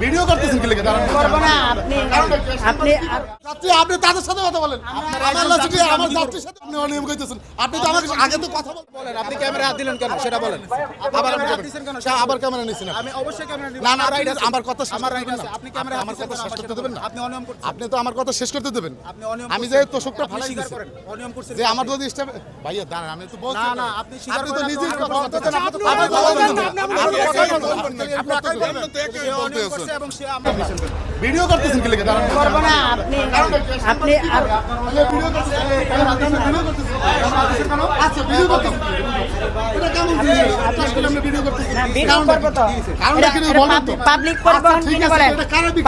Video করতেছেন কি লেগে? করবো না আপনি আপনি যাত্রী আপনি তাদের সাথে কথা বলেন। আমার লজিকে আমার যাত্রীর সাথে আপনি অনিয়ম কইতেছেন। আপনি তো আমাকে আগে তো কথা বলেন। আপনি ক্যামেরা হাত দিলেন কেন সেটা বলেন। আবার আপনি হাত দিবেন কেন? আবার ক্যামেরা নিছেন। আমি অবশ্যই ক্যামেরা নিব। না না আমার কথা আমার রাইট আছে। আপনি ক্যামেরা আমার কথা শেষ করতে দেবেন না। আপনি অনিয়ম করছেন। আপনি তো আমার কথা শেষ করতে দেবেন। আপনি অনিয়ম আমি যে তোষকটা ফালাই স্বীকার দিছি করেন অনিয়ম করছেন। যে আমার যদি স্টেপ ভাইয়া দাঁড়ান আমি তো বলছি না না আপনি স্বীকার আপনি তো করেন। নিজেই কথা বলতেছেন। আপনি আপনি কথা বলবেন না। আপনি কথা বলবেন না। সে অনিয়ম করছে এবং সে আমরা ভিডিও করতেছেন কি লেগে? দাঁড়ান করবো না আপনি আপনি ভিডিও করতেছেন। আচ্ছা ভিডিও করতেছেন। এটা কেমন জিনিস? আপনি ভিডিও করতেছেন। ভিডিও করবো তো কারণটা কি বলেন তো? পাবলিক পরিবহন কিনা বলেন,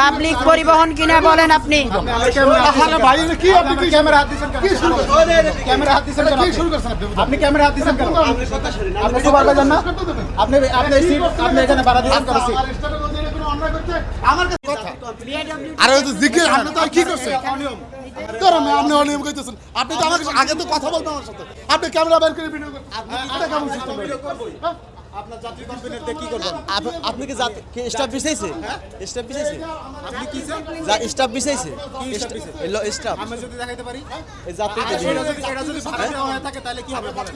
পাবলিক পরিবহন কিনা বলেন আপনি। আরে ভাই এটা কি আপনি কি ক্যামেরা হাত দিছেন কেন? কি শুরু করছেন? ক্যামেরা হাত দিছেন কেন? কি শুরু করছেন আপনি? আপনি ক্যামেরা হাত দিছেন কেন? আপনি তো পারবেন না। আপনি সিট আপনি এখানে বাড়া দিয়েছেন কেন সিট? আমার কাছে কথা আরে ওই তো জিজ্ঞেস আপনি তো আর কি করছেন? ধরুন আপনি অনিয়ম কইতেছেন। আপনি তো আমাকে আগে তো কথা বলতেন আমার সাথে। আপনি ক্যামেরা বের করে ভিডিও করেন। এটা কেমন সিস্টেম? আপনার যাত্রী কমপ্লেনের কি করবেন? আপনি কি স্টাফ বিছাইছে স্টাফ বিছাইছে আপনি কি স্যার? স্টাফ বিছাইছে কি স্টাফ দিছে? স্টাফ আমি যদি দেখাইতে পারি এই যাত্রীকে এটা যদি ভাড়া দেওয়া হয়ে থাকে তাহলে কি হবে বলেন?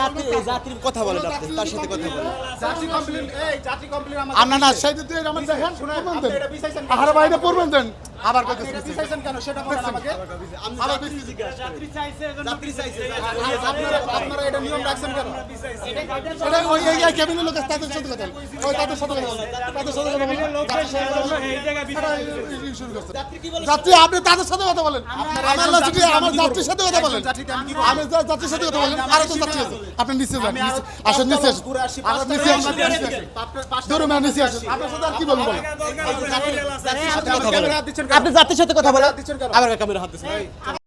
আমি কই যাত্রীর কথা বলেন আপনি তার সাথে কথা বলেন যাত্রী কমপ্লেন যাত্রী কমপ্লেন আমাদের আপনার না সেই দিতে আমার দেখেন প্রমাণ দেন। এটা বিচাইছেন আহারে ভাই এটা প্রমাণ দেন। আবার কইতেছেন এটা বিচাইছেন কেন সেটা বলেন আমাকে। আবার আপনারা এটা নিয়ম রাখছেন কেন? এটা ওই এই কেবিনের লোক তাদের সাথে কথা বলেন। ওই তাদের সাথে কথা বলেন। তাদের সাথে কথা বলেন। যাত্রী আপনি তাদের সাথে কথা বলেন। আমার লজিকে আমার যাত্রীর সাথে কথা বলেন। আমি যাত্রীর সাথে কথা বলেন। আরো তো যাত্রী আছে। আপনি নিচে যান। আসেন নিচে আসেন। আর নিচে আসেন। ধরুন আমি নিচে আসেন। আপনার সাথে আর কি বলবো বলেন? আপনি যাত্রীর সাথে কথা বলেন আপনি যাত্রীর সাথে কথা বলেন আবার ক্যামেরা হাত দিছেন